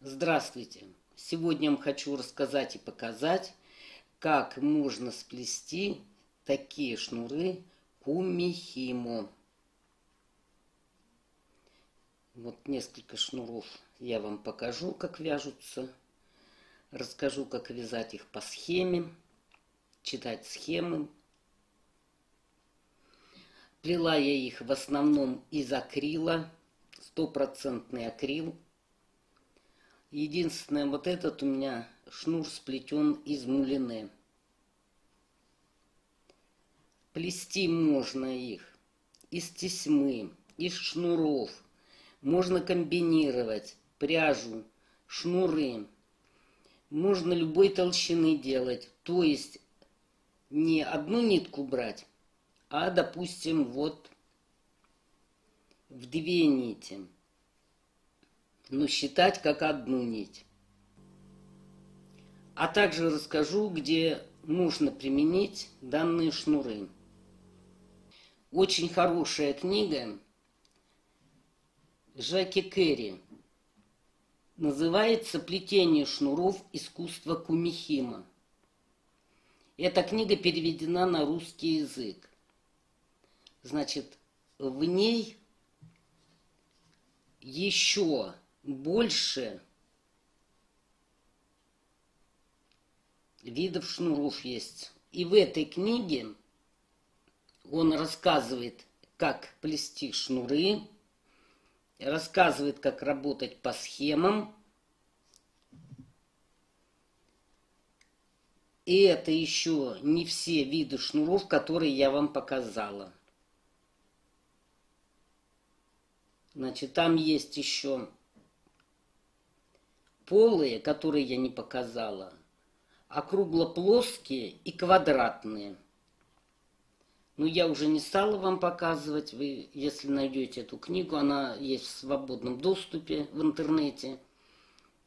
Здравствуйте! Сегодня я вам хочу рассказать и показать, как можно сплести такие шнуры кумихимо. Вот несколько шнуров я вам покажу, как вяжутся. Расскажу, как вязать их по схеме, читать схемы. Плела я их в основном из акрила, стопроцентный акрил. Единственное, вот этот у меня шнур сплетен из мулине. Плести можно их из тесьмы, из шнуров. Можно комбинировать пряжу, шнуры. Можно любой толщины делать. То есть не одну нитку брать, а, допустим, вот в две нити. Но считать как одну нить. А также расскажу, где можно применить данные шнуры. Очень хорошая книга Жаки Керри. Называется «Плетение шнуров. Искусство кумихимо». Эта книга переведена на русский язык. Значит, в ней еще больше видов шнуров есть. И в этой книге он рассказывает, как плести шнуры, рассказывает, как работать по схемам. И это еще не все виды шнуров, которые я вам показала. Значит, там есть еще полые, которые я не показала, округлоплоские и квадратные. Но я уже не стала вам показывать. Вы, если найдете эту книгу, она есть в свободном доступе в интернете.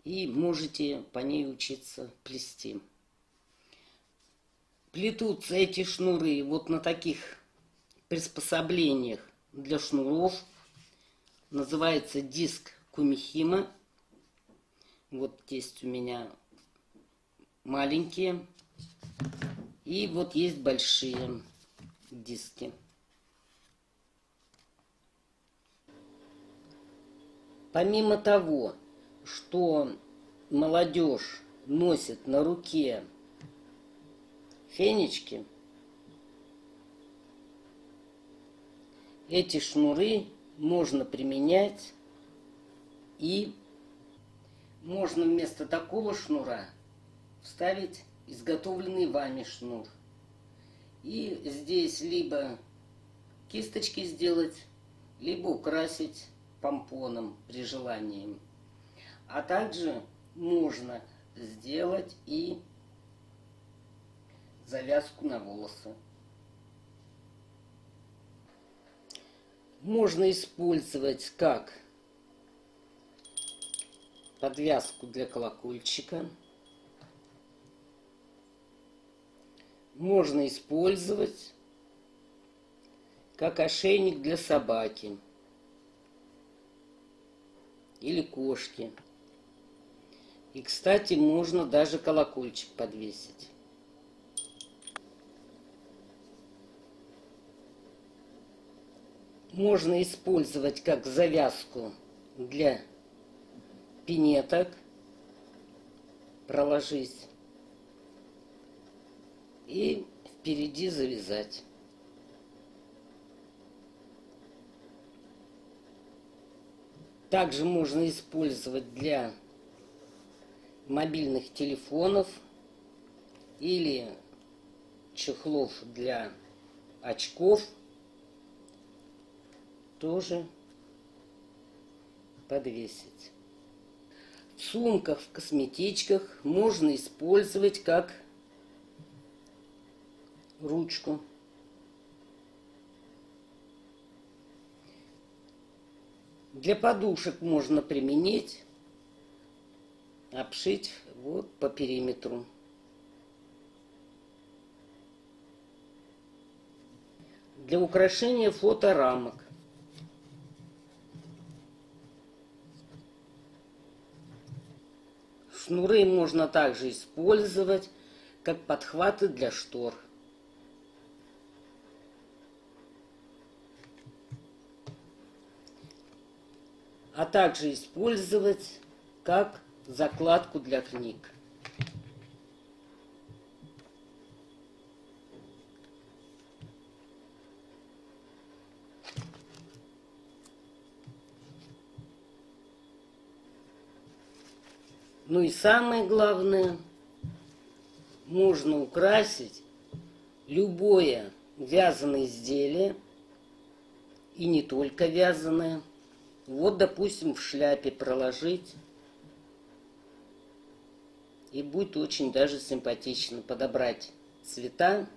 И можете по ней учиться плести. Плетутся эти шнуры вот на таких приспособлениях для шнуров. Называется диск кумихимо. Вот есть у меня маленькие. И вот есть большие диски. Помимо того, что молодежь носит на руке фенечки, эти шнуры можно применять, и можно вместо такого шнура вставить изготовленный вами шнур. И здесь либо кисточки сделать, либо украсить помпоном при желании. А также можно сделать и завязку на волосы. Можно использовать как подвязку для колокольчика. Можно использовать как ошейник для собаки или кошки. И, кстати, можно даже колокольчик подвесить. Можно использовать как завязку для пинеток, проложить и впереди завязать. Также можно использовать для мобильных телефонов или чехлов для очков. Тоже подвесить. В сумках, в косметичках можно использовать как ручку. Для подушек можно применить, обшить вот по периметру. Для украшения фоторамок Шнуры можно также использовать как подхваты для штор. А также использовать как закладку для книг. Ну и самое главное, можно украсить любое вязаное изделие, и не только вязаное. Вот, допустим, в шляпе проложить, и будет очень даже симпатично. Подобрать цвета,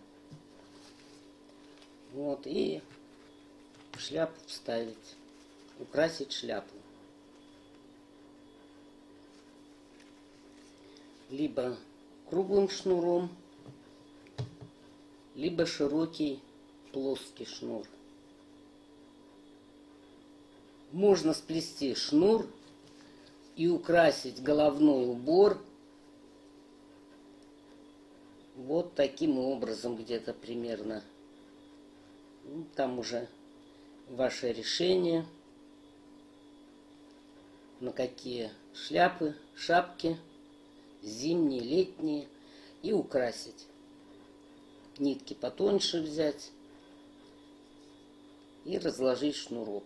вот, и в шляпу вставить, украсить шляпу. Либо круглым шнуром, либо широкий плоский шнур. Можно сплести шнур и украсить головной убор вот таким образом, где-то примерно. Ну, там уже ваше решение, на какие шляпы, шапки, зимние, летние, и украсить. Нитки потоньше взять и разложить шнурок.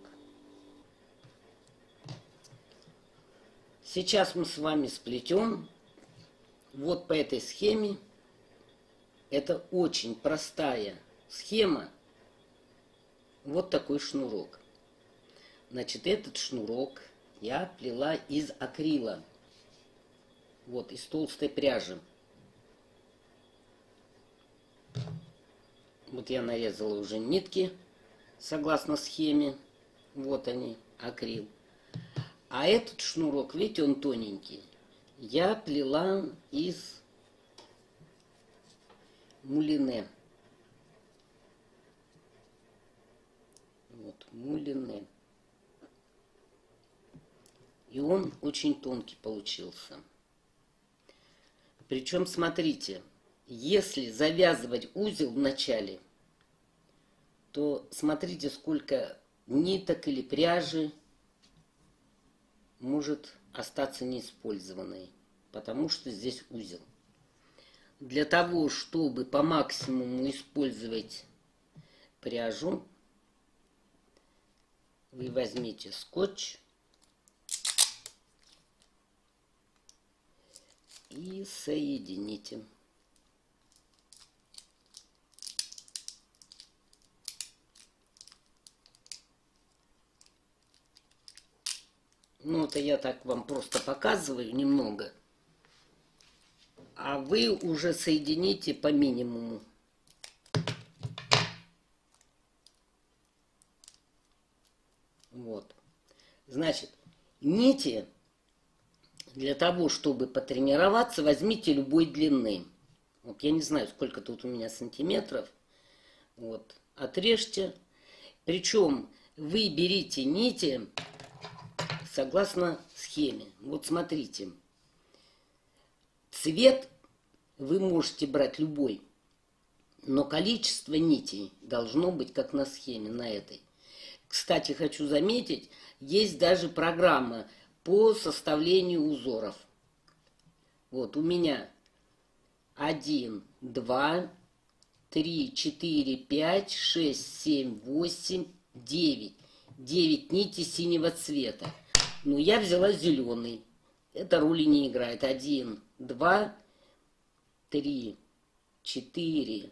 Сейчас мы с вами сплетем вот по этой схеме. Это очень простая схема. Вот такой шнурок. Значит, этот шнурок я плела из акрила. Вот, из толстой пряжи. Вот я нарезала уже нитки, согласно схеме. Вот они, акрил. А этот шнурок, видите, он тоненький. Я плела из мулине. Вот, мулине. И он очень тонкий получился. Причем, смотрите, если завязывать узел в начале, то смотрите, сколько ниток или пряжи может остаться неиспользованной, потому что здесь узел. Для того, чтобы по максимуму использовать пряжу, вы возьмите скотч и соедините. Ну, это я так вам просто показываю немного. А вы уже соедините по минимуму. Вот. Значит, нити для того, чтобы потренироваться, возьмите любой длины. Вот я не знаю, сколько тут у меня сантиметров. Вот. Отрежьте. Причем вы берите нити согласно схеме. Вот смотрите. Цвет вы можете брать любой, но количество нитей должно быть как на схеме, на этой. Кстати, хочу заметить, есть даже программа по составлению узоров. Вот у меня 1, 2, 3, 4, 5, 6, 7, 8, 9. 9 нитей синего цвета. Но я взяла зеленый. Это роли не играет. 1, 2, 3, 4,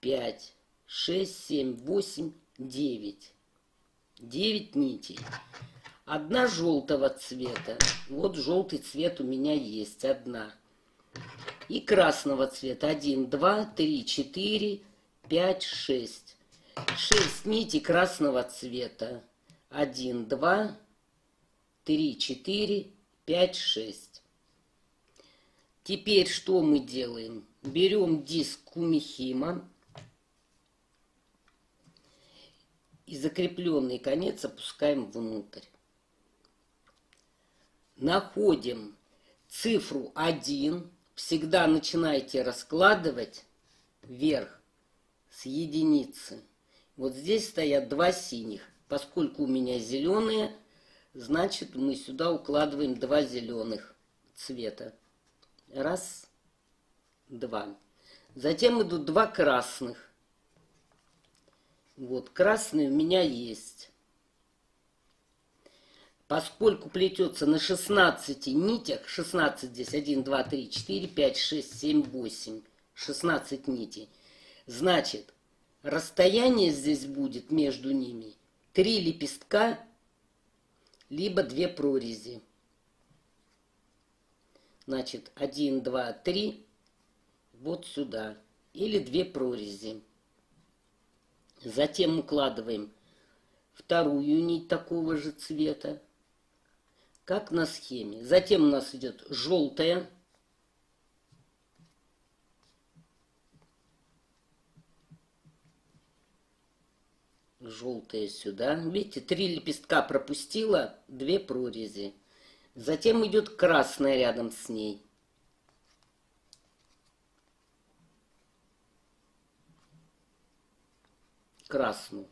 5, 6, 7, 8, 9. 9 нитей. Одна желтого цвета. Вот желтый цвет у меня есть. Одна. И красного цвета. 1, 2, 3, 4, 5, 6. 6 нитей красного цвета. 1, 2, 3, 4, 5, 6. Теперь что мы делаем? Берем диск кумихима и закрепленный конец опускаем внутрь. Находим цифру 1 всегда начинайте раскладывать вверх с единицы. Вот здесь стоят два синих. Поскольку у меня зеленые, значит мы сюда укладываем два зеленых цвета. Раз, два. Затем идут два красных. Вот, красный у меня есть. Поскольку плетется на 16 нитях, 16 здесь, 1, 2, 3, 4, 5, 6, 7, 8, 16 нитей, значит, расстояние здесь будет между ними 3 лепестка, либо 2 прорези. Значит, 1, 2, 3, вот сюда, или 2 прорези. Затем укладываем вторую нить такого же цвета, как на схеме. Затем у нас идет желтая. Желтая сюда. Видите, 3 лепестка пропустила, 2 прорези. Затем идет красная рядом с ней. Красную.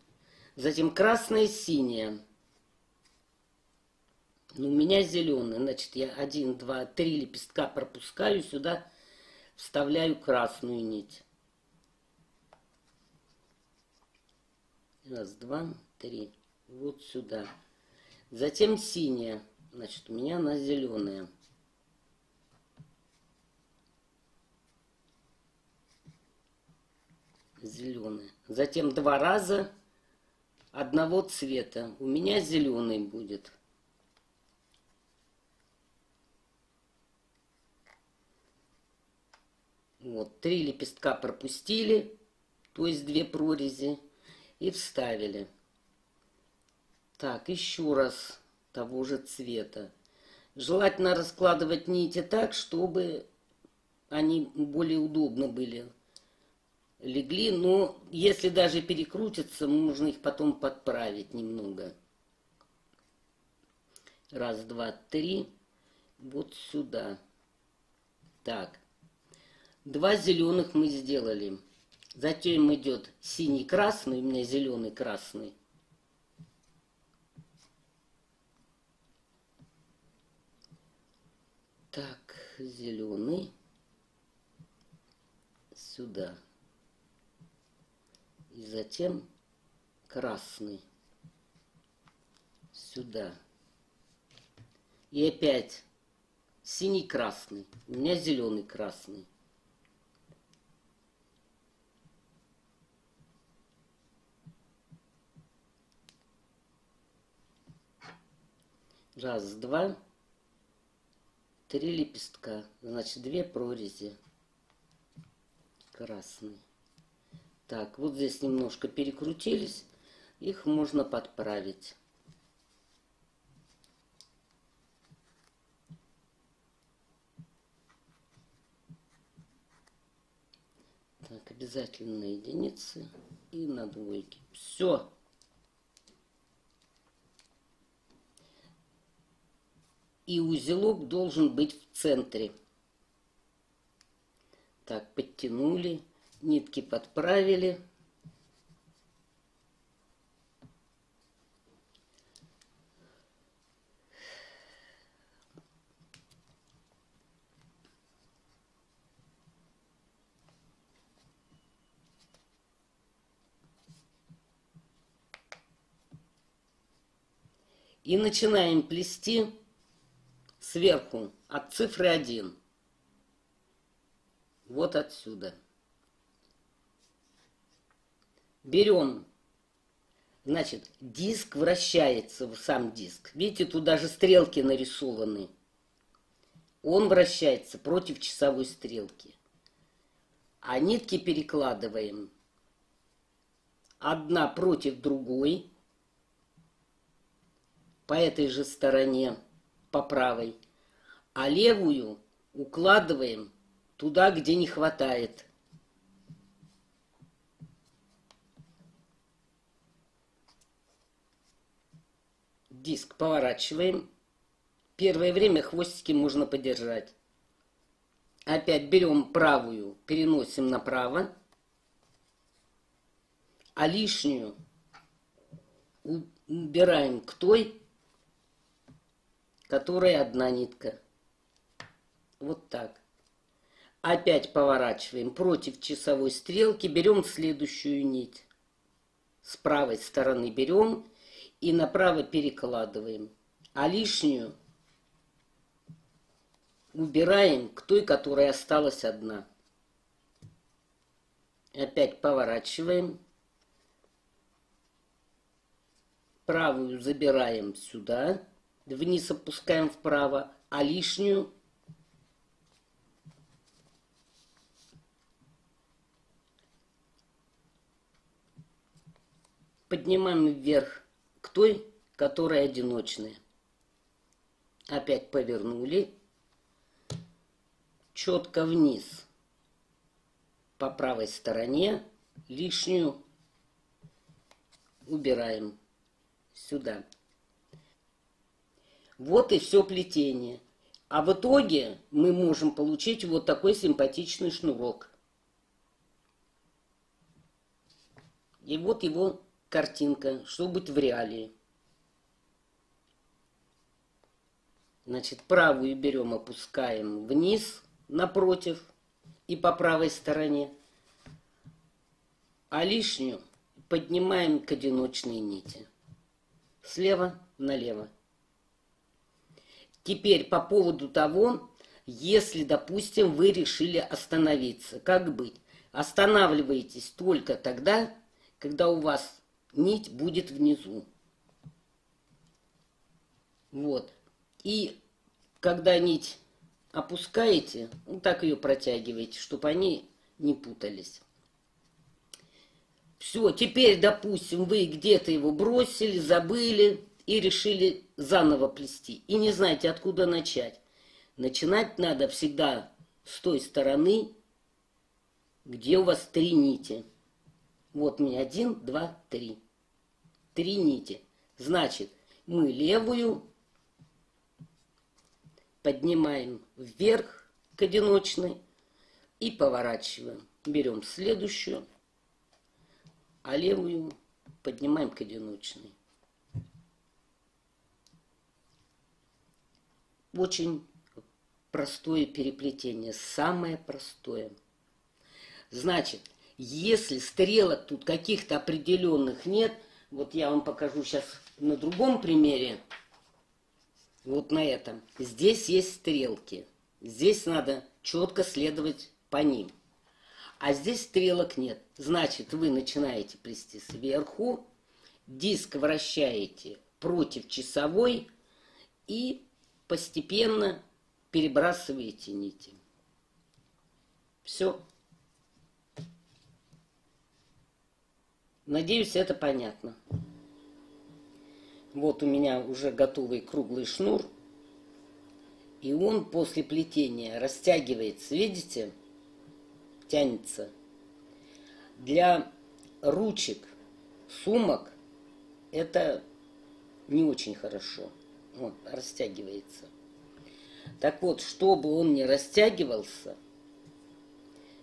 Затем красная, синяя. Но у меня зеленый, значит, я 1, 2, 3 лепестка пропускаю, сюда вставляю красную нить. Раз, два, три. Вот сюда. Затем синяя. Значит, у меня она зеленая. Зеленая. Затем два раза одного цвета. У меня зеленый будет. Вот, 3 лепестка пропустили, то есть 2 прорези, и вставили. Так, еще раз того же цвета. Желательно раскладывать нити так, чтобы они более удобно были. Легли, но если даже перекрутятся, можно их потом подправить немного. Раз, два, три. Вот сюда. Так. Два зеленых мы сделали. Затем идет синий-красный, у меня зеленый-красный. Так, зеленый. Сюда. И затем красный. Сюда. И опять синий-красный. У меня зеленый-красный. Раз, два, 3 лепестка. Значит, 2 прорези. Красный. Так, вот здесь немножко перекрутились. Их можно подправить. Так, обязательно на единицы и на двойки. Все. И узелок должен быть в центре. Так, подтянули, нитки подправили. И начинаем плести сверху от цифры 1. Вот отсюда. Берем, значит, диск вращается, сам диск. Видите, тут даже стрелки нарисованы. Он вращается против часовой стрелки. А нитки перекладываем одна против другой по этой же стороне, по правой, а левую укладываем туда, где не хватает. Диск поворачиваем, Первое время хвостики можно подержать. Опять берем правую, переносим направо, а лишнюю убираем к той, которая одна нитка. Вот так. Опять поворачиваем против часовой стрелки, берем следующую нить. С правой стороны берем и направо перекладываем. А лишнюю убираем к той, которая осталась одна. Опять поворачиваем. Правую забираем сюда, вниз опускаем вправо, а лишнюю поднимаем вверх к той, которая одиночная. Опять повернули. Четко вниз по правой стороне. Лишнюю убираем сюда. Вот и все плетение. А в итоге мы можем получить вот такой симпатичный шнурок. И вот его картинка, что будет в реалии. Значит, правую берем, опускаем вниз, напротив и по правой стороне. А лишнюю поднимаем к одиночной нити. Слева налево. Теперь по поводу того, если, допустим, вы решили остановиться, как быть? Останавливаетесь только тогда, когда у вас нить будет внизу. Вот. И когда нить опускаете, вот так ее протягиваете, чтобы они не путались. Все, теперь, допустим, вы где-то его бросили, забыли и решили заново плести. И не знаете, откуда начать. Начинать надо всегда с той стороны, где у вас 3 нити. Вот у меня 1, 2, 3. 3 нити. Значит, мы левую поднимаем вверх к одиночной и поворачиваем. Берем следующую, а левую поднимаем к одиночной. Очень простое переплетение, самое простое. Значит, если стрелок тут каких-то определенных нет, вот я вам покажу сейчас на другом примере, вот на этом. Здесь есть стрелки. Здесь надо четко следовать по ним. А здесь стрелок нет. Значит, вы начинаете плести сверху, диск вращаете против часовой и постепенно перебрасываете нити. Все. Надеюсь, это понятно. Вот у меня уже готовый круглый шнур. И он после плетения растягивается. Видите? Тянется. Для ручек, сумок это не очень хорошо. Вот, растягивается. Так вот, чтобы он не растягивался,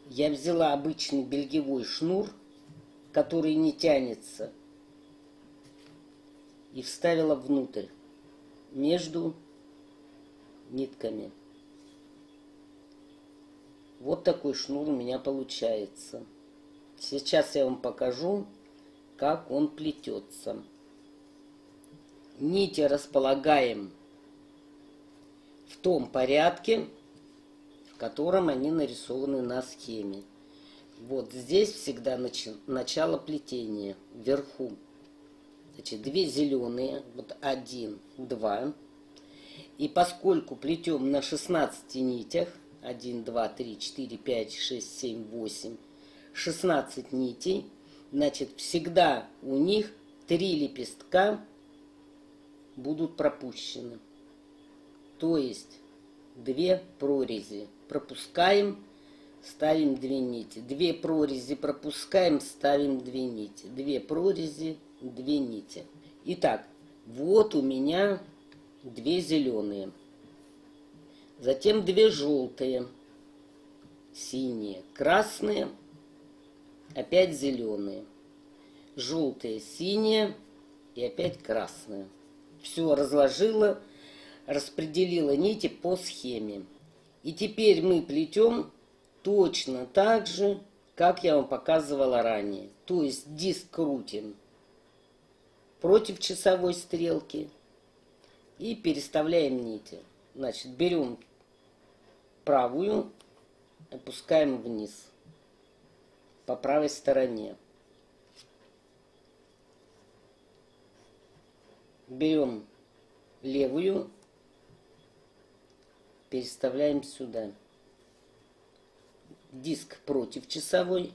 я взяла обычный бельгиевой шнур, который не тянется, и вставила внутрь, между нитками. Вот такой шнур у меня получается. Сейчас я вам покажу, как он плетется. Нити располагаем в том порядке, в котором они нарисованы на схеме. Вот здесь всегда начало плетения, вверху. Значит, 2 зеленые, вот 1, 2. И поскольку плетем на 16 нитях, 1, 2, 3, 4, 5, 6, 7, 8, 16 нитей, значит, всегда у них 3 лепестка будут пропущены. То есть 2 прорези пропускаем, ставим 2 нити. 2 прорези пропускаем, ставим 2 нити. 2 прорези, 2 нити. Итак, вот у меня 2 зеленые. затем две желтые, синие, красные, опять зеленые, желтые, синие и опять красные. Все разложила, распределила нити по схеме. И теперь мы плетем точно так же, как я вам показывала ранее. То есть диск крутим против часовой стрелки и переставляем нити. Значит, берем правую, опускаем вниз по правой стороне. Берем левую, переставляем сюда. Диск против часовой.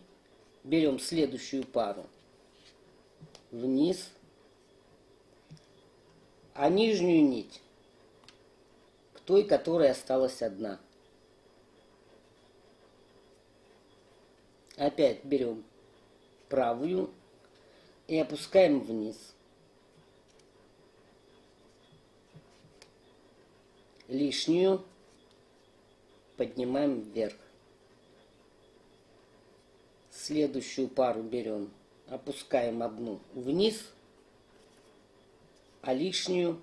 Берем следующую пару вниз, а нижнюю нить к той, которой осталась одна. Опять берем правую и опускаем вниз. Лишнюю поднимаем вверх. Следующую пару берем, опускаем одну вниз, а лишнюю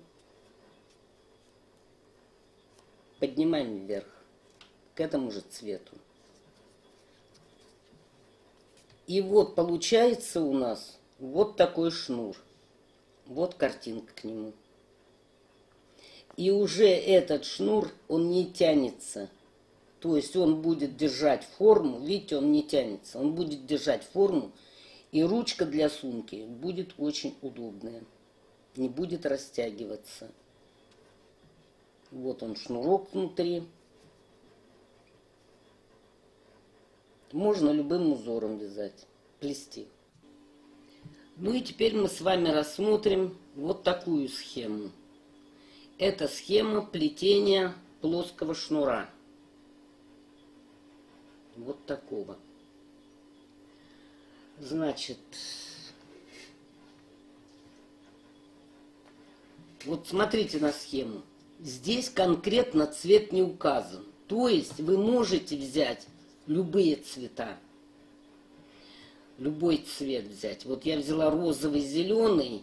поднимаем вверх к этому же цвету. И вот получается у нас вот такой шнур. Вот картинка к нему. И уже этот шнур, он не тянется. То есть он будет держать форму. Видите, он не тянется. Он будет держать форму. И ручка для сумки будет очень удобная. Не будет растягиваться. Вот он шнурок внутри. Можно любым узором вязать, плести. Ну и теперь мы с вами рассмотрим вот такую схему. Это схема плетения плоского шнура. Вот такого. Значит, вот смотрите на схему. Здесь конкретно цвет не указан. То есть вы можете взять любые цвета. Любой цвет взять. Вот я взяла розовый, зеленый.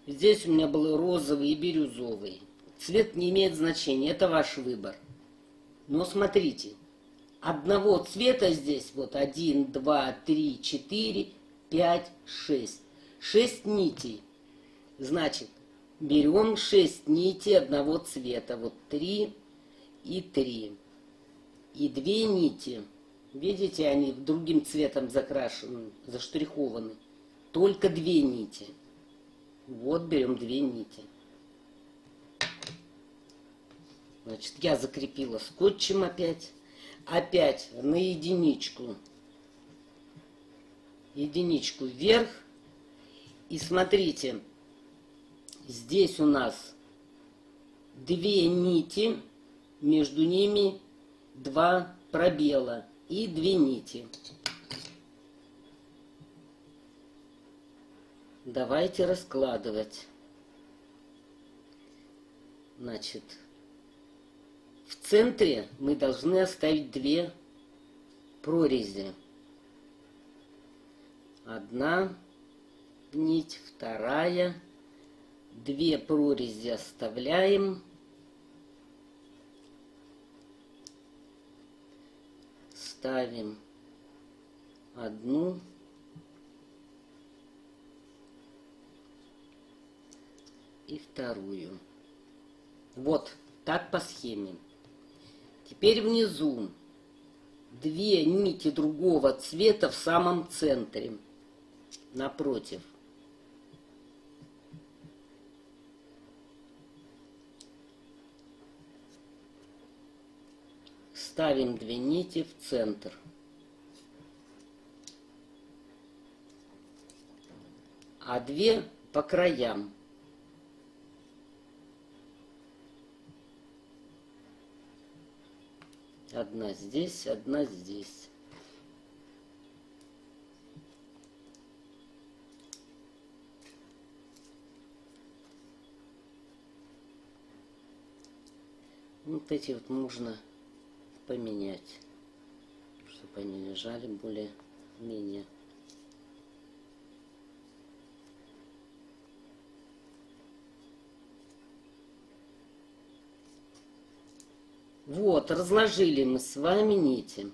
Здесь у меня был розовый и бирюзовый. Цвет не имеет значения. Это ваш выбор. Но смотрите. Одного цвета здесь вот 1, 2, 3, 4, 5, 6. 6 нитей. Значит, берем 6 нитей одного цвета. Вот 3 и 3. И 2 нити. Видите, они другим цветом закрашены, заштрихованы. Только 2 нити. Вот берем 2 нити. Значит, я закрепила скотчем опять. Опять на единичку. Единичку вверх. И смотрите, здесь у нас 2 нити, между ними 2 пробела и 2 нити. Давайте раскладывать. Значит, в центре мы должны оставить 2 прорези. Одна нить, вторая. 2 прорези оставляем. Ставим одну. И вторую. Вот так по схеме. Теперь внизу 2 нити другого цвета в самом центре, напротив. Ставим 2 нити в центр. А 2 по краям. Одна здесь, одна здесь. Вот эти вот можно поменять, чтобы они лежали более-менее. Вот, разложили мы с вами нити.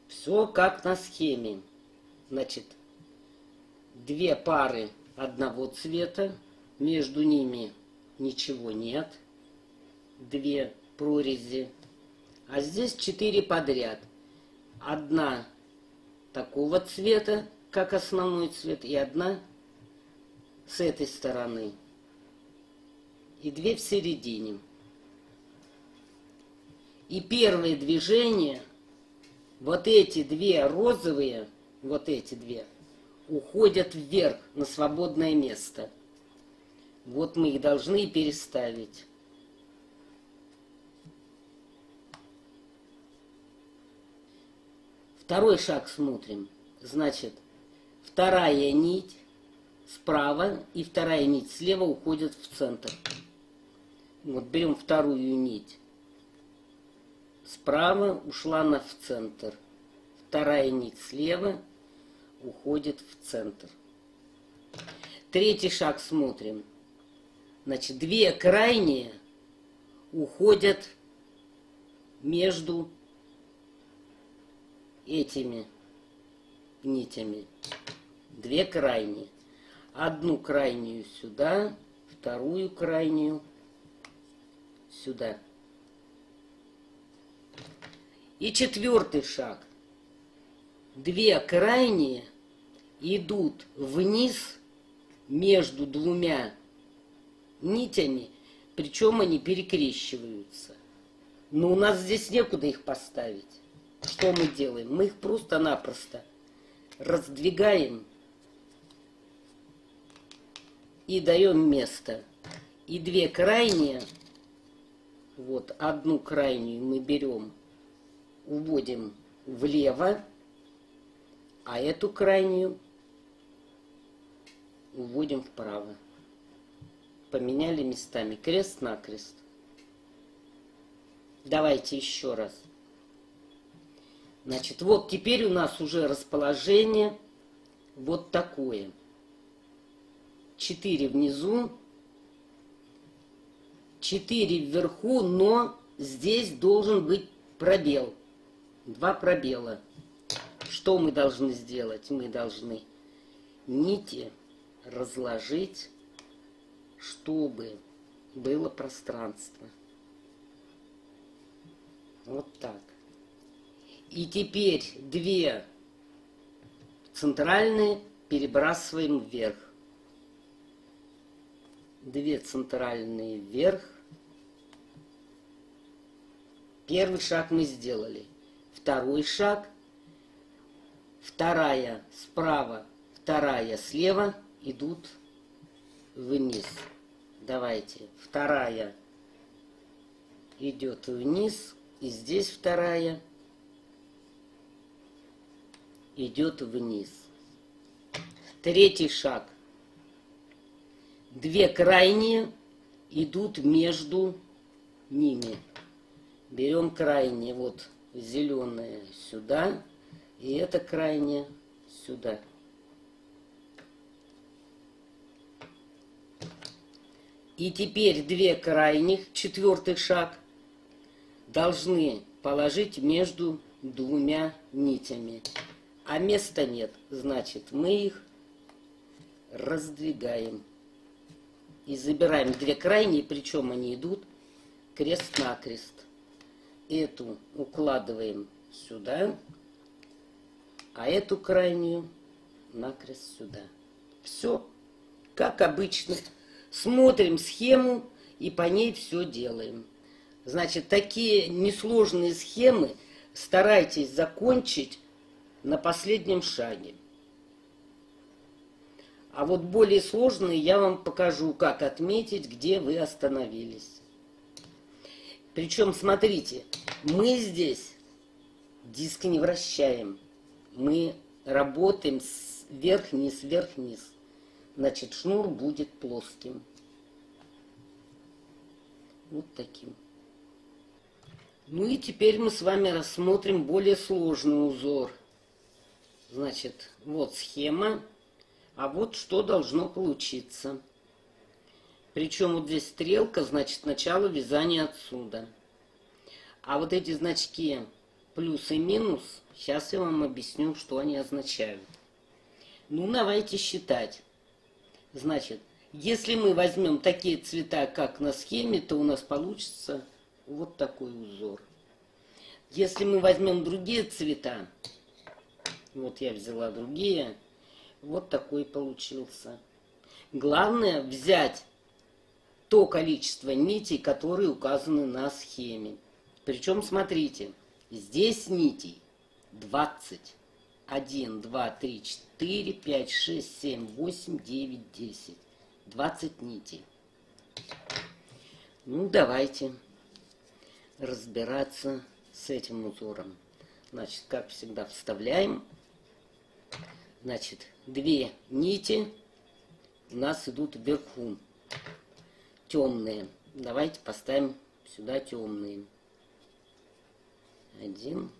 Все как на схеме. Значит, две пары одного цвета, между ними ничего нет, две прорези, а здесь 4 подряд. Одна такого цвета, как основной цвет, и одна с этой стороны, и две в середине. И первое движение, вот эти две розовые, вот эти две, уходят вверх на свободное место. Вот мы их должны переставить. Второй шаг смотрим. Значит, вторая нить справа и вторая нить слева уходят в центр. Вот берем вторую нить. Справа ушла она в центр. Вторая нить слева уходит в центр. Третий шаг смотрим. Значит, две крайние уходят между этими нитями. Две крайние. Одну крайнюю сюда, вторую крайнюю сюда. И четвертый шаг. Две крайние идут вниз между двумя нитями, причем они перекрещиваются. Но у нас здесь некуда их поставить. Что мы делаем? Мы их просто-напросто раздвигаем и даем место. И две крайние, вот одну крайнюю мы берем, уводим влево, а эту крайнюю уводим вправо. Поменяли местами крест-накрест. Давайте еще раз. Значит, вот теперь у нас уже расположение вот такое. 4 внизу, 4 вверху, но здесь должен быть пробел. 2 пробела. Что мы должны сделать? Мы должны нити разложить, чтобы было пространство. Вот так. И теперь 2 центральные перебрасываем вверх. 2 центральные вверх. Первый шаг мы сделали. Второй шаг. Вторая справа, вторая слева идут вниз. Давайте. Вторая идет вниз. И здесь вторая идет вниз. Третий шаг. 2 крайние идут между ними. Берем крайние, вот зеленые сюда, и это крайнее сюда. И теперь 2 крайних, четвертый шаг, должны положить между двумя нитями. А места нет, значит, мы их раздвигаем. И забираем 2 крайние, причем они идут крест-накрест. Эту укладываем сюда, а эту крайнюю накрест сюда. Все, как обычно. Смотрим схему и по ней все делаем. Значит, такие несложные схемы старайтесь закончить на последнем шаге. А вот более сложные я вам покажу, как отметить, где вы остановились. Причем, смотрите, мы здесь диск не вращаем. мы работаем вверх-вниз, вверх-вниз. Значит, шнур будет плоским. Вот таким. Ну и теперь мы с вами рассмотрим более сложный узор. Значит, вот схема, а вот что должно получиться. Причем вот здесь стрелка, значит, начало вязания отсюда. А вот эти значки плюс и минус, сейчас я вам объясню, что они означают. Ну, давайте считать. Значит, если мы возьмем такие цвета, как на схеме, то у нас получится вот такой узор. Если мы возьмем другие цвета, вот я взяла другие, вот такой получился. Главное взять то количество нитей, которые указаны на схеме. Причем, смотрите, здесь нитей 20. 1, 2, 3, 4, 5, 6, 7, 8, 9, 10. 20 нитей. Ну, давайте разбираться с этим узором. Значит, как всегда, вставляем. Значит, 2 нити у нас идут вверху. Темные. Давайте поставим сюда темные. 1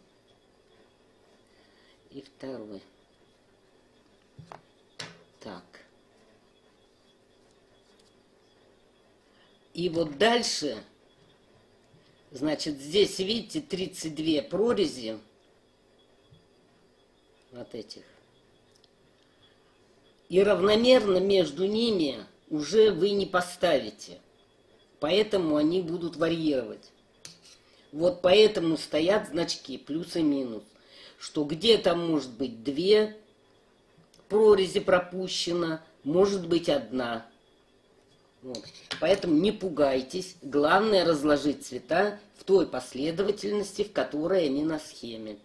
и 2. Так. И вот дальше, значит, здесь, видите, 32 прорези. Вот этих. И равномерно между ними уже вы не поставите. Поэтому они будут варьировать. Вот поэтому стоят значки плюс и минус. Что где-то может быть 2 прорези пропущено, может быть 1. Вот. Поэтому не пугайтесь. Главное разложить цвета в той последовательности, в которой они на схеме.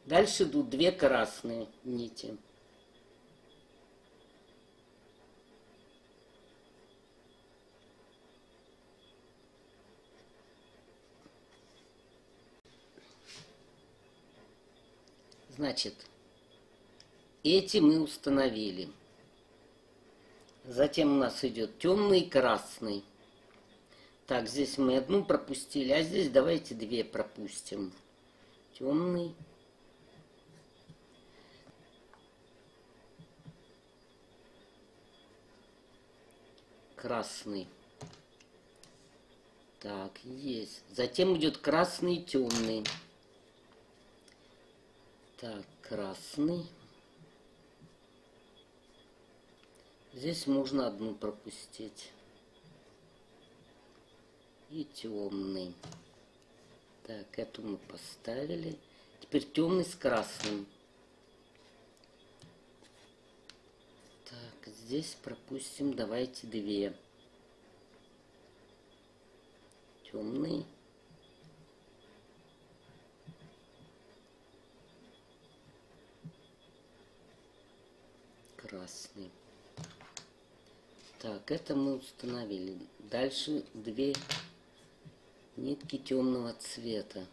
Дальше идут 2 красные нити. Значит, эти мы установили. Затем у нас идет темный и красный. Так, здесь мы 1 пропустили, а здесь давайте 2 пропустим. Темный. Красный. Так, есть. Затем идет красный и темный. Так, красный. Здесь можно 1 пропустить. И темный. Так, эту мы поставили. Теперь темный с красным. Так, здесь пропустим, давайте 2. Темный. Красный. Так, это мы установили. Дальше 2 нитки темного цвета.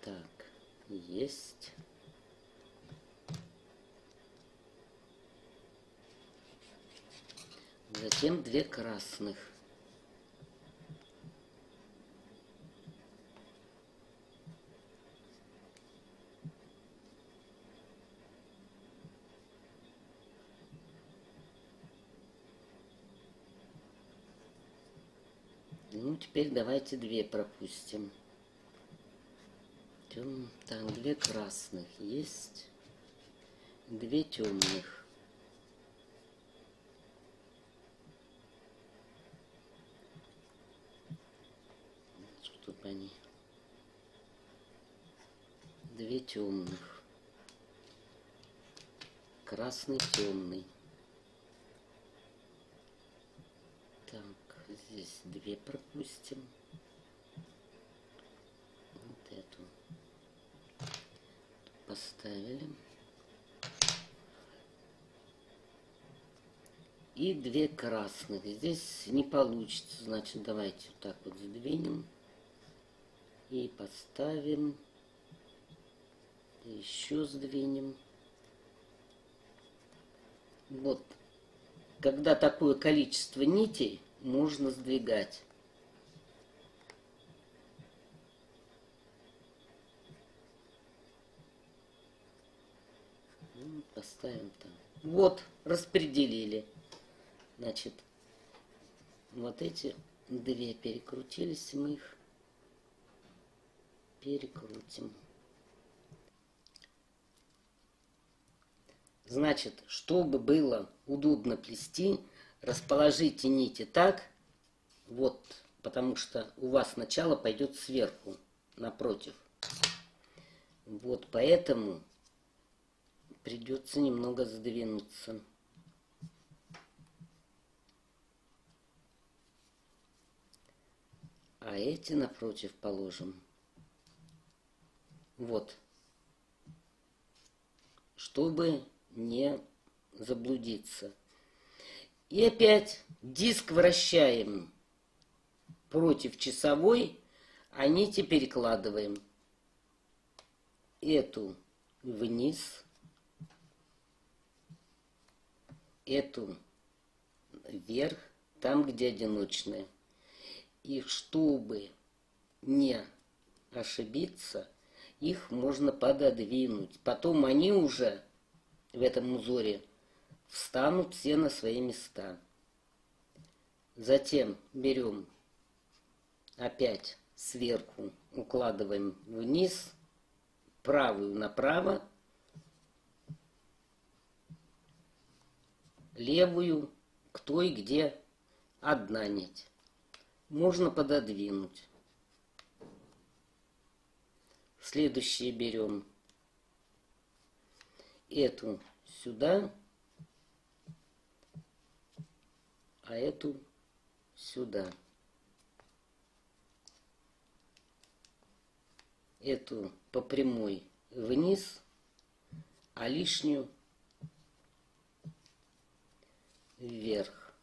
Так, есть. Затем 2 красных. Ну, теперь давайте 2 пропустим. Так, 2 красных есть. 2 темных. Чтобы они... 2 темных. Красный, темный. Так, здесь 2 пропустим. Вот эту поставили. И 2 красных. Здесь не получится, значит, давайте вот так вот сдвинем. И поставим. Еще сдвинем. Вот. Когда такое количество нитей, можно сдвигать. Поставим там. Вот, распределили. Значит, вот эти две перекрутились, мы их перекрутим. Значит, чтобы было удобно плести, расположите нити так, вот, потому что у вас начало пойдет сверху, напротив. Вот поэтому придется немного сдвинуться. А эти напротив положим. Вот. Чтобы не заблудиться. И опять диск вращаем против часовой, а нити перекладываем. Эту вниз, эту вверх, там, где одиночные. И чтобы не ошибиться, их можно пододвинуть. Потом они уже в этом узоре встанут все на свои места. Затем берем опять сверху, укладываем вниз, правую направо, левую к той, где одна нить. Можно пододвинуть. Следующее берем эту сюда, а эту сюда. Эту по прямой вниз, а лишнюю вверх.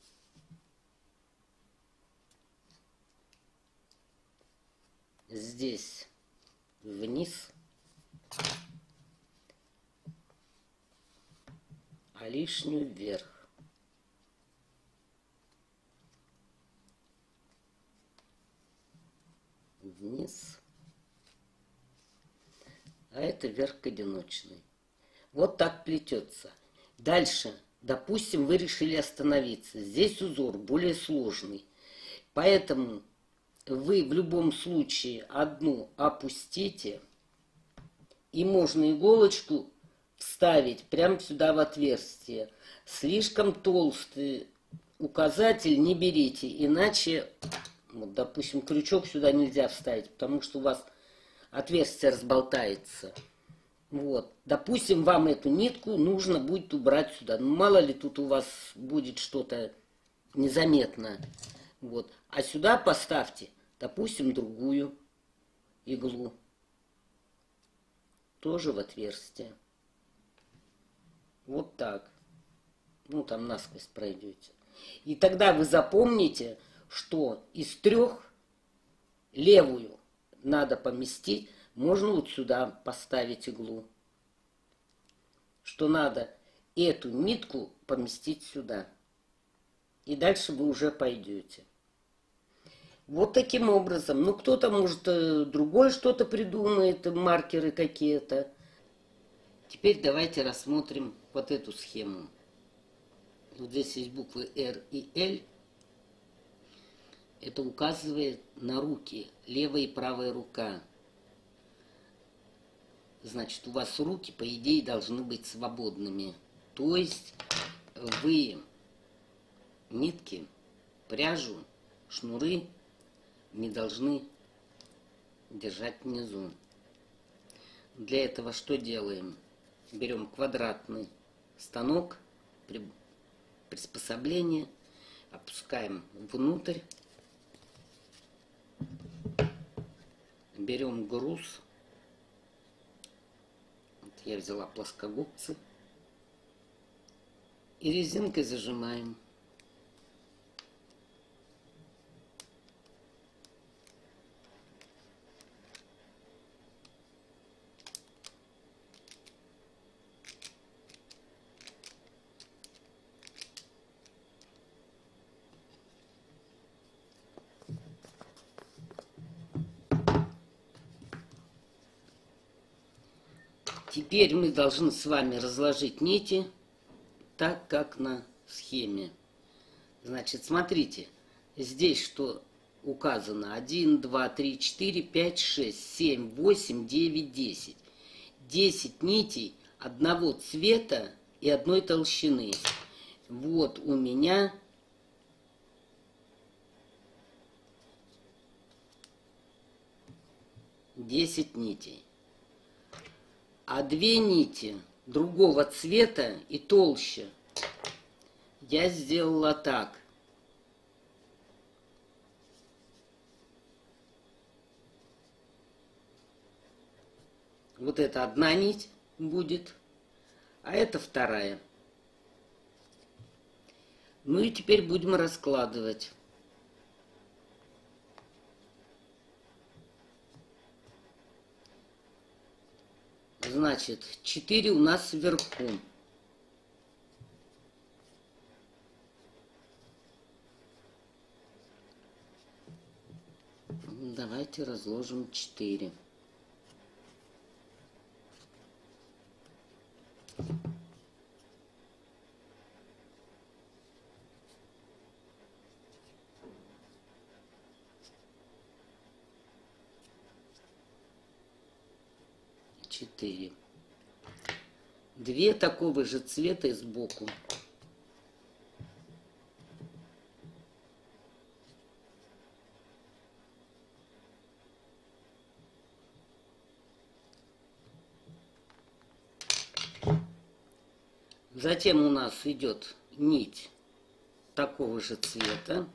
Здесь вниз, а лишнюю вверх. Вниз, а это вверх к одиночной. Вот так плетется. Дальше, допустим, вы решили остановиться. Здесь узор более сложный. Поэтому вы в любом случае одну опустите, и можно иголочку вставить прямо сюда в отверстие. Слишком толстый указатель не берите, иначе, вот, допустим, крючок сюда нельзя вставить, потому что у вас отверстие разболтается. Вот. Допустим, вам эту нитку нужно будет убрать сюда. Ну, мало ли тут у вас будет что-то незаметное. Вот. А сюда поставьте, допустим, другую иглу. Тоже в отверстие. Вот так. Ну, там насквозь пройдете. И тогда вы запомните, что из трех левую надо поместить. Можно вот сюда поставить иглу. Что надо эту нитку поместить сюда. И дальше вы уже пойдете. Вот таким образом. Ну, кто-то, может, другое что-то придумает, маркеры какие-то. Теперь давайте рассмотрим вот эту схему. Вот здесь есть буквы R и L. Это указывает на руки, левая и правая рука. Значит, у вас руки, по идее, должны быть свободными. То есть вы нитки, пряжу, шнуры не должны держать внизу. Для этого что делаем? Берем квадратный станок, приспособление, опускаем внутрь, берем груз. Вот я взяла плоскогубцы и резинкой зажимаем. Теперь мы должны с вами разложить нити так, как на схеме. Значит, смотрите, здесь что указано? 1, 2, 3, 4, 5, 6, 7, 8, 9, 10. 10 нитей одного цвета и одной толщины. Вот у меня 10 нитей. А 2 нити другого цвета и толще я сделала так. Вот это одна нить будет, а это вторая. Ну и теперь будем раскладывать. Значит, 4 у нас вверху. Давайте разложим 4. Четыре. 2 такого же цвета и сбоку. Затем у нас идет нить такого же цвета.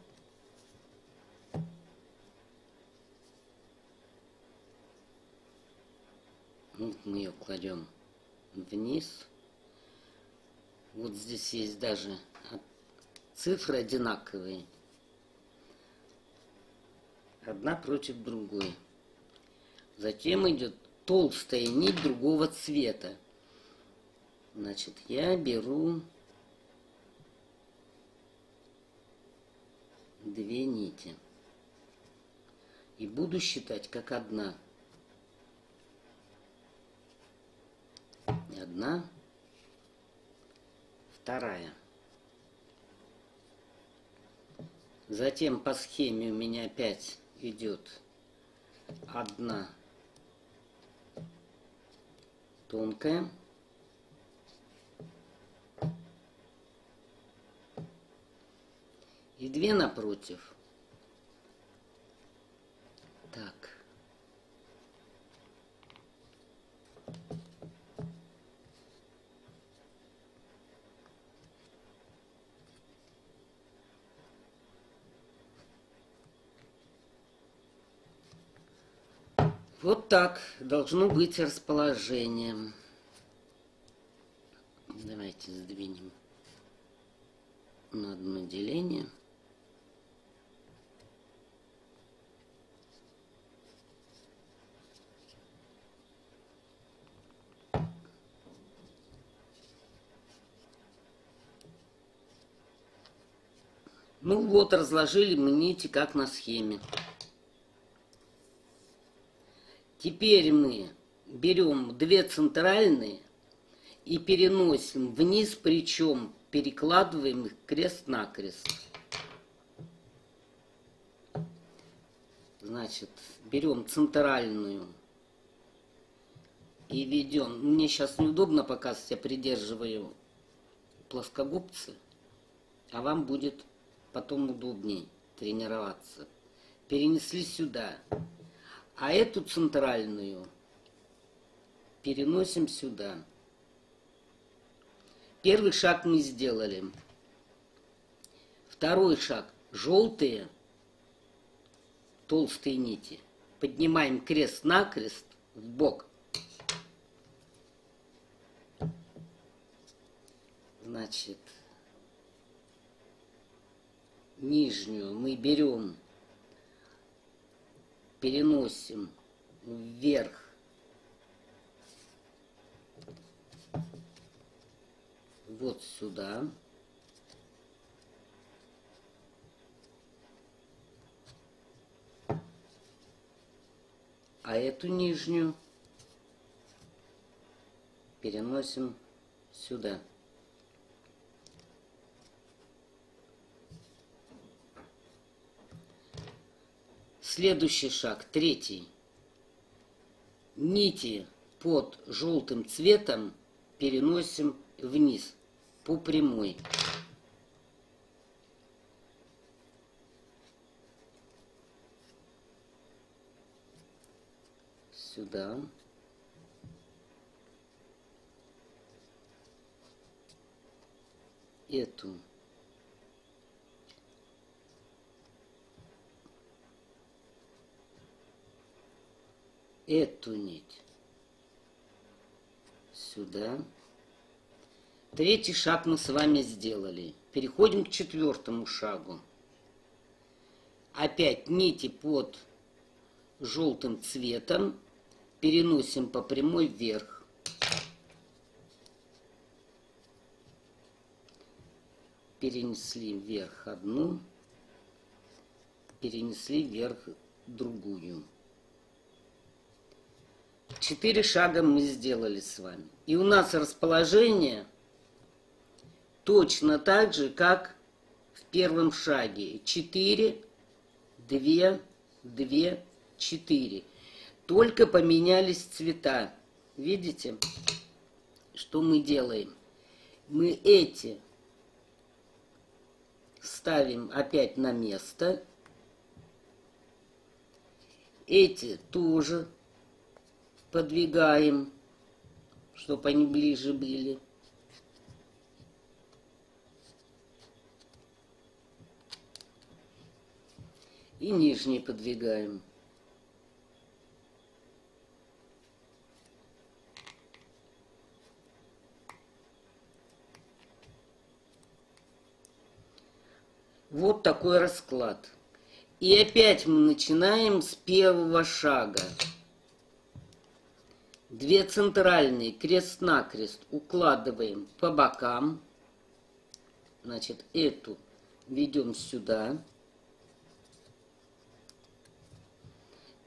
Вот мы ее кладем вниз. Вот здесь есть даже цифры одинаковые. Одна против другой. Затем идет толстая нить другого цвета. Значит, я беру 2 нити. И буду считать как одна. Одна, вторая. Затем по схеме у меня опять идет одна тонкая. И 2 напротив. Так. Вот так должно быть расположение. Давайте сдвинем на одно деление. Ну вот, разложили мы нити, как на схеме. Теперь мы берем 2 центральные и переносим вниз, причем перекладываем их крест-накрест. Значит, берем центральную и ведем. Мне сейчас неудобно показывать, я придерживаю плоскогубцы, а вам будет потом удобнее тренироваться. Перенесли сюда. А эту центральную переносим сюда. Первый шаг мы сделали. Второй шаг. Желтые толстые нити. Поднимаем крест-накрест в бок. Значит, нижнюю мы берем, переносим вверх. Вот сюда. А эту нижнюю переносим сюда. Следующий шаг, третий. Нити под желтым цветом переносим вниз по прямой. Сюда. Эту. Эту нить. Сюда. Третий шаг мы с вами сделали. Переходим к четвертому шагу. Опять нити под желтым цветом переносим по прямой вверх. Перенесли вверх одну, перенесли вверх другую. 4 шага мы сделали с вами. И у нас расположение точно так же, как в первом шаге. 4, 2, 2, 4. Только поменялись цвета. Видите, что мы делаем? Мы эти ставим опять на место. Эти тоже подвигаем, чтобы они ближе были. И нижние подвигаем. Вот такой расклад. И опять мы начинаем с первого шага. 2 центральные крест-накрест укладываем по бокам. Значит, эту ведем сюда.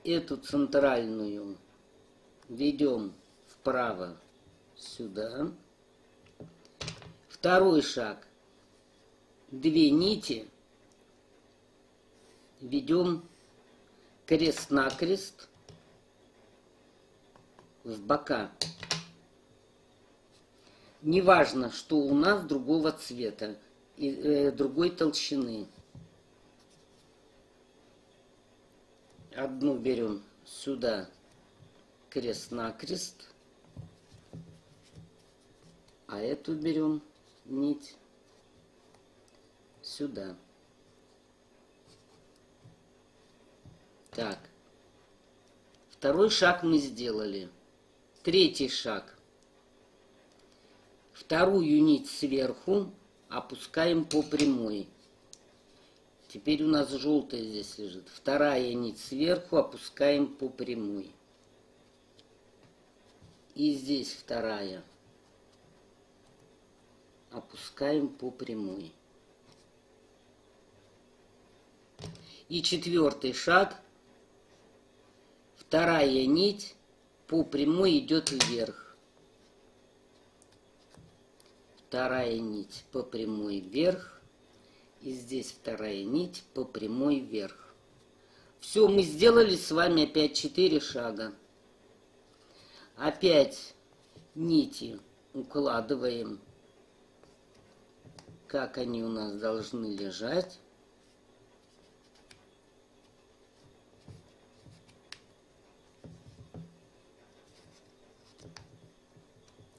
Эту центральную ведем вправо сюда. Второй шаг. 2 нити ведем крест-накрест в бока. Неважно, что у нас другого цвета и другой толщины. Одну берем сюда крест-накрест, а эту берем нить сюда. Так. Второй шаг мы сделали. Третий шаг. Вторую нить сверху опускаем по прямой. Теперь у нас желтая здесь лежит. Вторая нить сверху опускаем по прямой. И здесь вторая. Опускаем по прямой. И четвертый шаг. Вторая нить по прямой идет вверх. Вторая нить по прямой вверх. И здесь вторая нить по прямой вверх. Все, мы сделали с вами опять 4 шага. Опять нити укладываем, как они у нас должны лежать.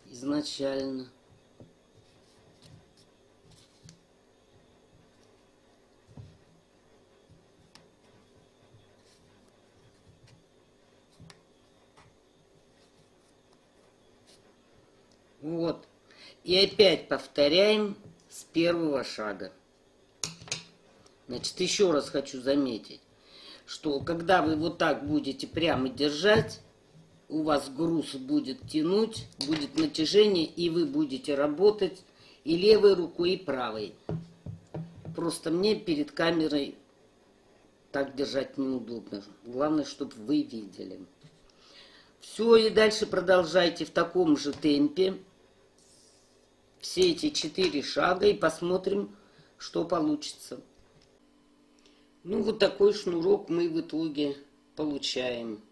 Изначально. Вот. И опять повторяем с первого шага. Значит, еще раз хочу заметить, что когда вы вот так будете прямо держать, у вас груз будет тянуть, будет натяжение, и вы будете работать и левой рукой, и правой. Просто мне перед камерой так держать неудобно. Главное, чтобы вы видели. Все, и дальше продолжайте в таком же темпе. все эти 4 шага и посмотрим, что получится. Ну, вот такой шнурок мы в итоге получаем.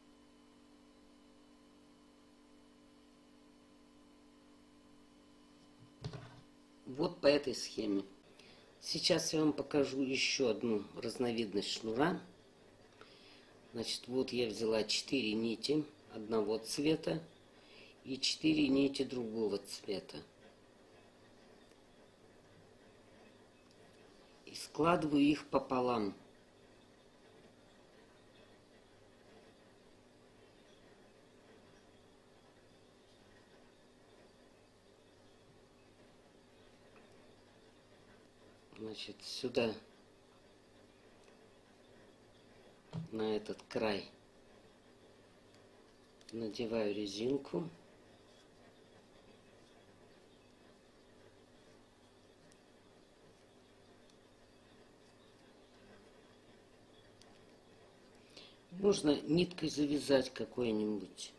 Вот по этой схеме. Сейчас я вам покажу еще одну разновидность шнура. Значит, вот я взяла 4 нити одного цвета и 4 нити другого цвета. И складываю их пополам. Значит, сюда, на этот край, надеваю резинку. Можно ниткой завязать какой-нибудь.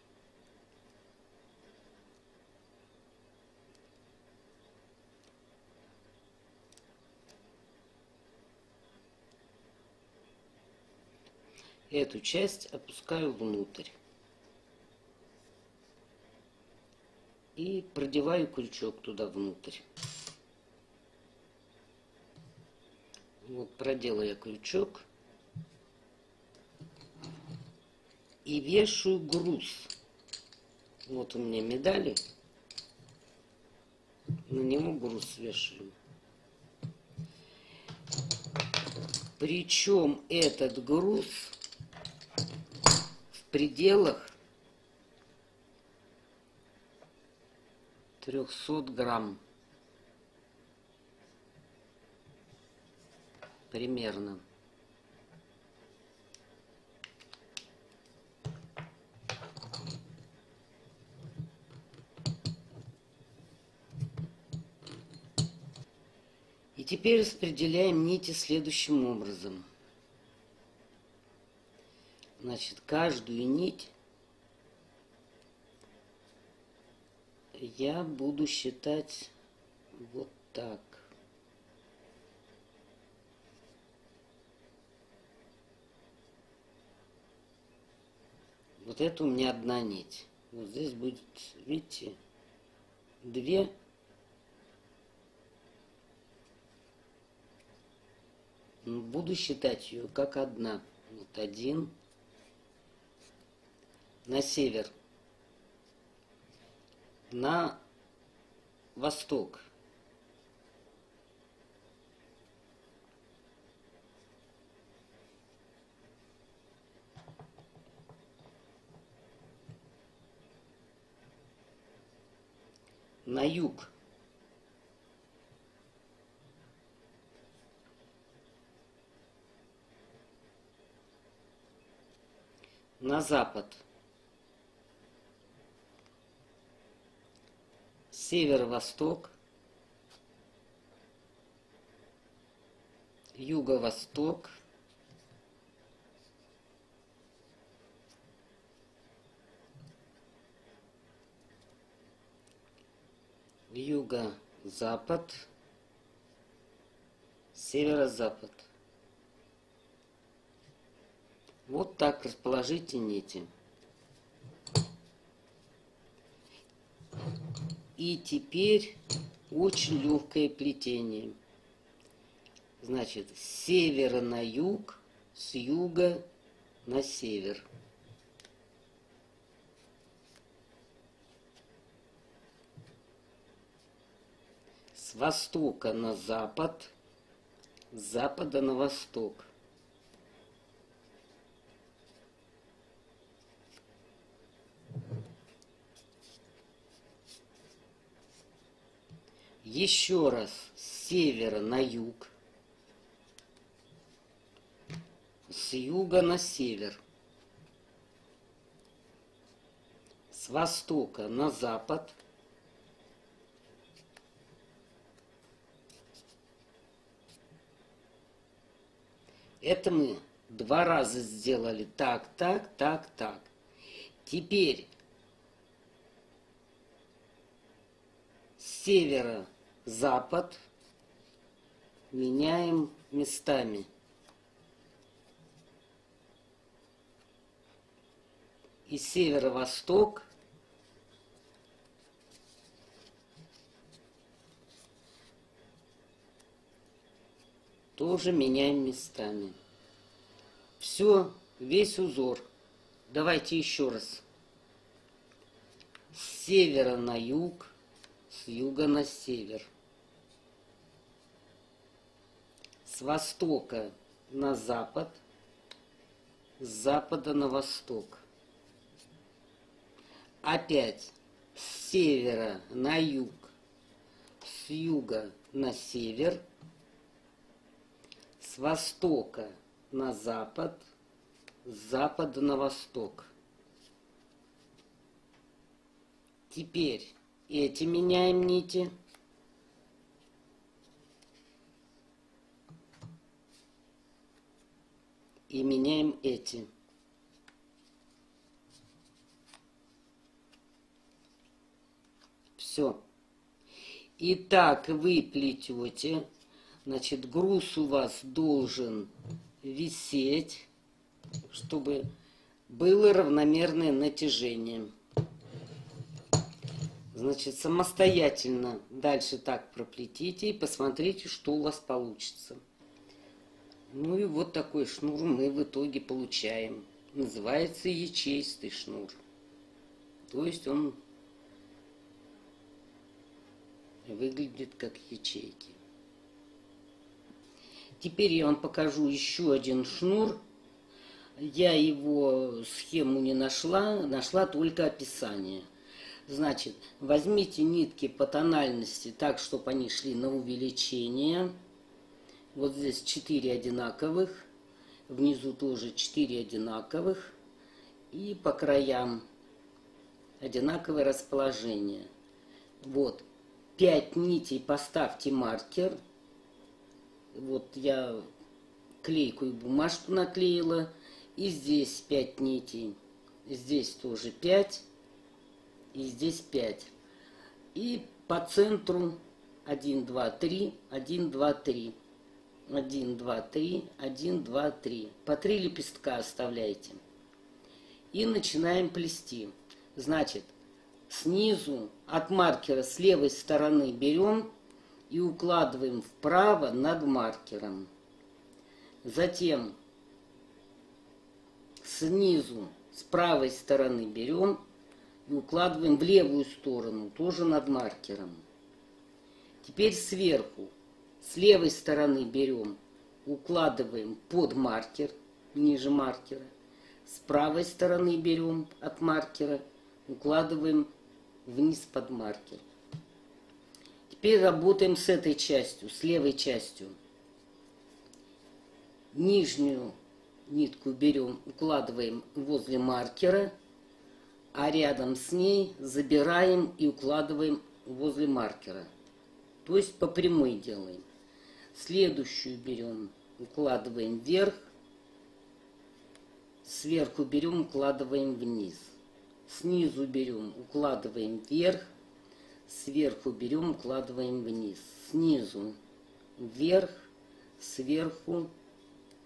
Эту часть опускаю внутрь. И продеваю крючок туда внутрь. Вот проделаю я крючок. И вешаю груз. Вот у меня медали. На него груз вешаю. Причем этот груз в пределах 300 грамм. Примерно. И теперь распределяем нити следующим образом. Значит, каждую нить я буду считать вот так. Вот это у меня одна нить. Вот здесь будет, видите, 2. Буду считать ее как одна. Вот 1. На север. На восток. На юг. На запад. Северо-восток. Юго-восток. Юго-запад. Северо-запад. Вот так расположите нити. И теперь очень легкое плетение. Значит, с севера на юг, с юга на север. С востока на запад, с запада на восток. Еще раз с севера на юг, с юга на север, с востока на запад, это мы 2 раза сделали так, так, так, так. Теперь с севера запад меняем местами. И северо-восток тоже меняем местами. Все, весь узор. Давайте еще раз. С севера на юг, с юга на север. С востока на запад, с запада на восток. Опять с севера на юг, с юга на север, с востока на запад, с запада на восток. Теперь эти меняем нити. И меняем эти. Все. И так вы плетете. Значит, груз у вас должен висеть, чтобы было равномерное натяжение. Значит, самостоятельно дальше так проплетите и посмотрите, что у вас получится. Ну и вот такой шнур мы в итоге получаем. Называется ячеистый шнур. То есть он выглядит как ячейки. Теперь я вам покажу еще один шнур. Я его схему не нашла, нашла только описание. Значит, возьмите нитки по тональности так, чтобы они шли на увеличение. Вот здесь 4 одинаковых, внизу тоже 4 одинаковых. И по краям одинаковое расположение. Вот, 5 нитей поставьте маркер. Вот я клейкую бумажку наклеила. И здесь 5 нитей. Здесь тоже 5. И здесь 5. И по центру 1, 2, 3, 1, 2, 3. 1, 2, 3, 1, 2, 3. По 3 лепестка оставляйте. И начинаем плести. Значит, снизу от маркера с левой стороны берем и укладываем вправо над маркером. Затем снизу с правой стороны берем и укладываем в левую сторону, тоже над маркером. Теперь сверху, с левой стороны берем, укладываем под маркер, ниже маркера. С правой стороны берем от маркера, укладываем вниз под маркер. Теперь работаем с этой частью, с левой частью. Нижнюю нитку берем, укладываем возле маркера, а рядом с ней забираем и укладываем возле маркера. То есть по прямой делаем. Следующую берем, укладываем вверх, сверху берем, укладываем вниз. Снизу берем, укладываем вверх, сверху берем, укладываем вниз. Снизу вверх, сверху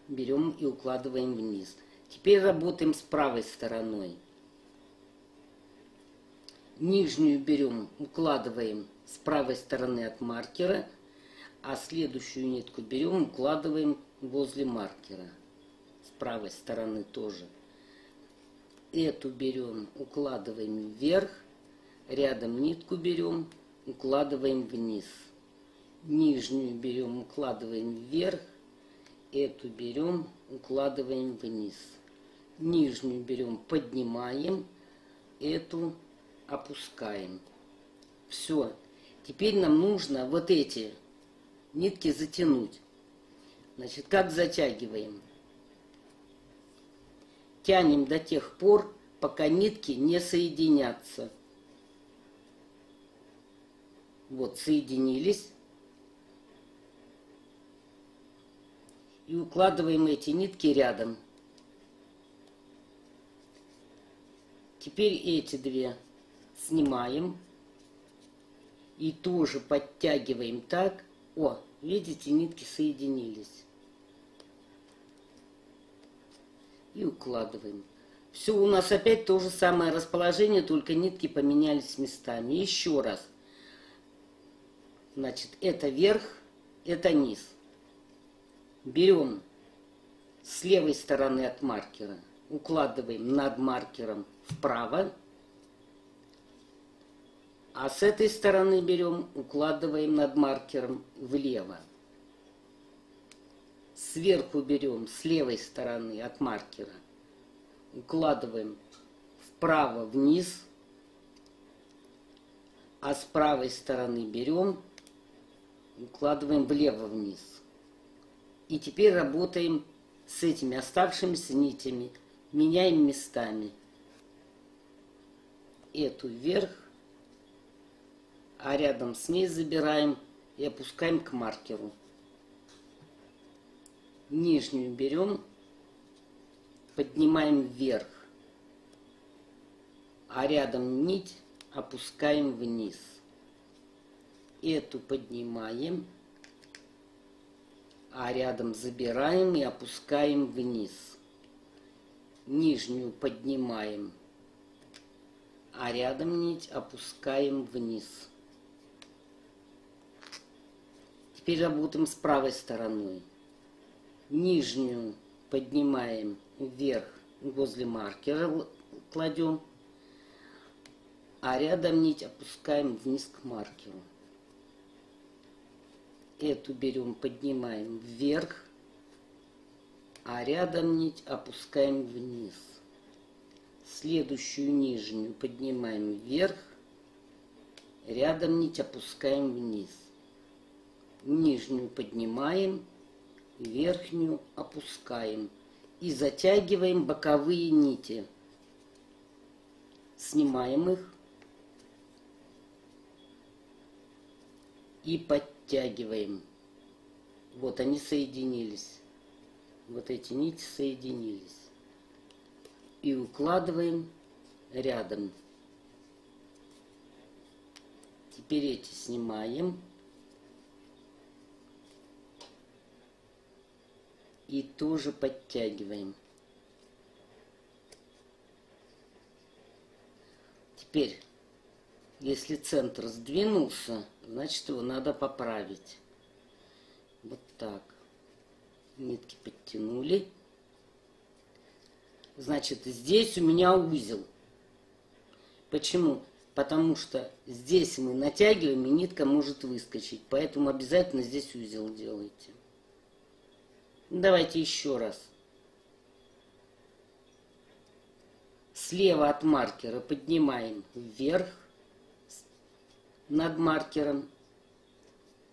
берем и укладываем вниз. Теперь работаем с правой стороной. Нижнюю берем, укладываем с правой стороны от маркера, а следующую нитку берем, укладываем возле маркера. С правой стороны тоже. Эту берем, укладываем вверх, рядом нитку берем, укладываем вниз. Нижнюю берем, укладываем вверх, эту берем, укладываем вниз. Нижнюю берем, поднимаем, эту опускаем. Все. Теперь нам нужно вот эти нитки затянуть. Значит, как затягиваем? Тянем до тех пор, пока нитки не соединятся. Вот, соединились. И укладываем эти нитки рядом. Теперь эти две снимаем И тоже подтягиваем так. О, видите, нитки соединились. И укладываем. Все, у нас опять то же самое расположение, только нитки поменялись местами. Еще раз. Значит, это верх, это низ. Берем с левой стороны от маркера, укладываем над маркером вправо, а с этой стороны берем, укладываем над маркером влево. Сверху берем с левой стороны от маркера, укладываем вправо вниз, а с правой стороны берем, укладываем влево вниз. И теперь работаем с этими оставшимися нитями, меняем местами. Эту вверх, а рядом с ней забираем и опускаем к маркеру. Нижнюю берем, поднимаем вверх, а рядом нить опускаем вниз. Эту поднимаем, а рядом забираем и опускаем вниз. Нижнюю поднимаем, а рядом нить опускаем вниз. Теперь работаем с правой стороной. Нижнюю поднимаем вверх, возле маркера кладем, а рядом нить опускаем вниз к маркеру. Эту берем, поднимаем вверх, а рядом нить опускаем вниз. Следующую нижнюю поднимаем вверх, рядом нить опускаем вниз. Нижнюю поднимаем, верхнюю опускаем и затягиваем боковые нити. Снимаем их и подтягиваем. Вот они соединились. Вот эти нити соединились. И укладываем рядом. Теперь эти снимаем. И тоже подтягиваем. Теперь, если центр сдвинулся, значит его надо поправить. Вот так. Нитки подтянули. Значит, здесь у меня узел. Почему? Потому что здесь мы натягиваем, и нитка может выскочить. Поэтому обязательно здесь узел делайте. Давайте еще раз. Слева от маркера поднимаем вверх над маркером.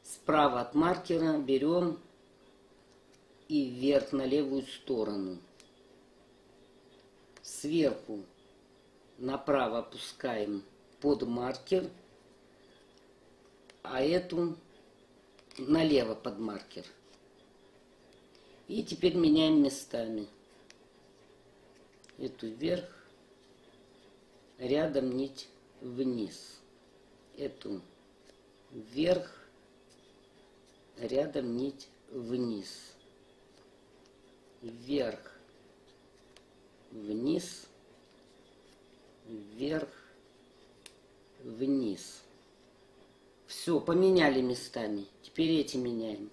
Справа от маркера берем и вверх на левую сторону. Сверху направо опускаем под маркер, а эту налево под маркер. И теперь меняем местами. Эту вверх, рядом нить вниз. Эту вверх, рядом нить вниз. Вверх, вниз, вверх, вниз. Все, поменяли местами. Теперь эти меняем.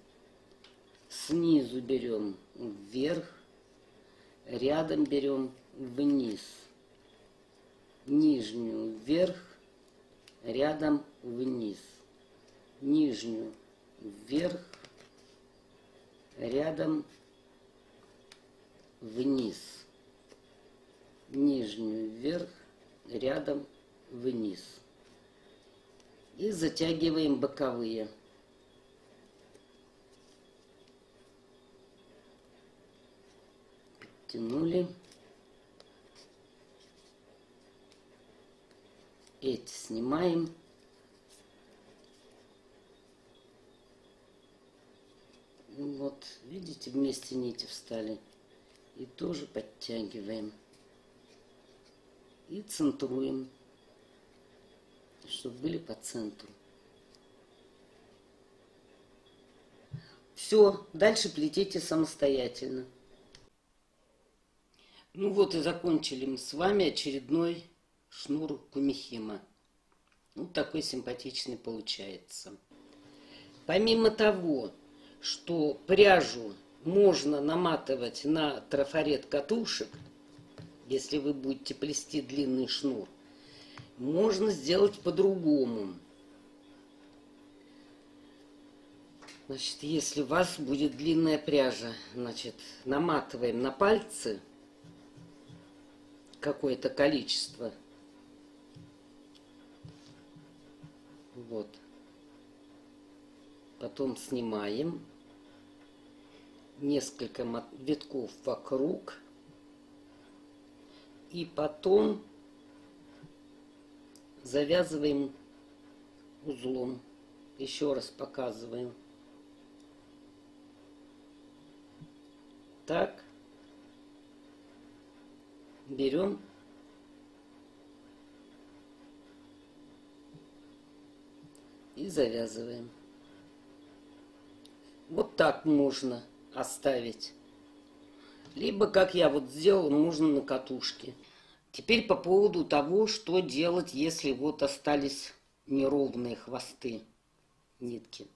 Снизу берем вверх, рядом берем вниз. Нижнюю вверх, рядом вниз. Нижнюю вверх, рядом вниз. Нижнюю вверх, рядом вниз. И затягиваем боковые. Тянули. Эти снимаем. Вот, видите, вместе нити встали. И тоже подтягиваем. И центруем, чтобы были по центру. Все, дальше плетите самостоятельно. Ну вот и закончили мы с вами очередной шнур Кумихима. Ну, такой симпатичный получается. Помимо того, что пряжу можно наматывать на трафарет катушек, если вы будете плести длинный шнур, можно сделать по-другому. Значит, если у вас будет длинная пряжа, значит, наматываем на пальцы какое-то количество. Вот. Потом снимаем несколько витков вокруг. И потом завязываем узлом. Еще раз показываем. Так. Берем. И завязываем. Вот так можно оставить. Либо, как я вот сделал, можно на катушке. Теперь по поводу того, что делать, если вот остались неровные хвосты нитки.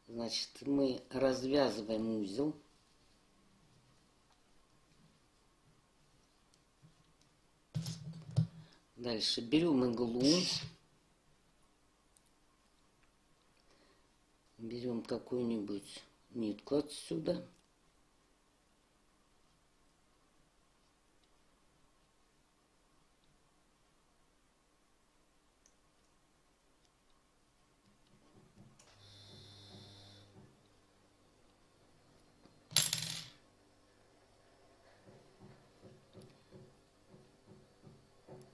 Значит, мы развязываем узел. Дальше берем иглу. Берем какую-нибудь нитку отсюда.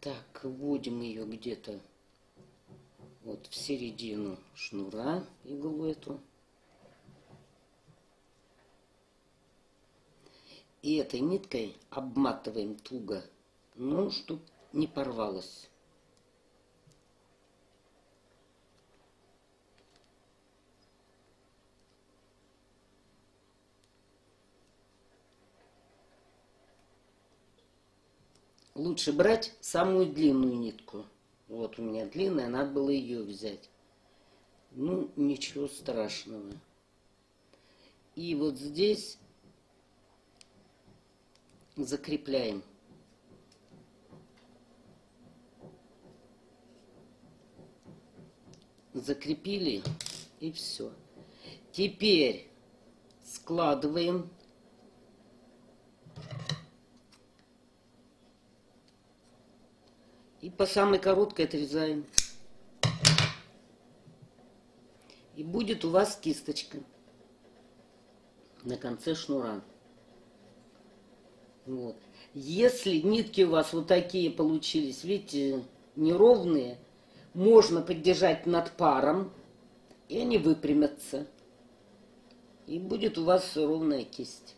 Так, вводим ее где-то вот в середину шнура, иглу эту. И этой ниткой обматываем туго, ну, чтобы не порвалось. Лучше брать самую длинную нитку. Вот у меня длинная, надо было ее взять. Ну, ничего страшного. И вот здесь закрепляем. Закрепили, и все. Теперь складываем. И по самой короткой отрезаем. И будет у вас кисточка на конце шнура. Вот. Если нитки у вас вот такие получились, видите, неровные, можно поддержать над паром, и они выпрямятся. И будет у вас ровная кисть.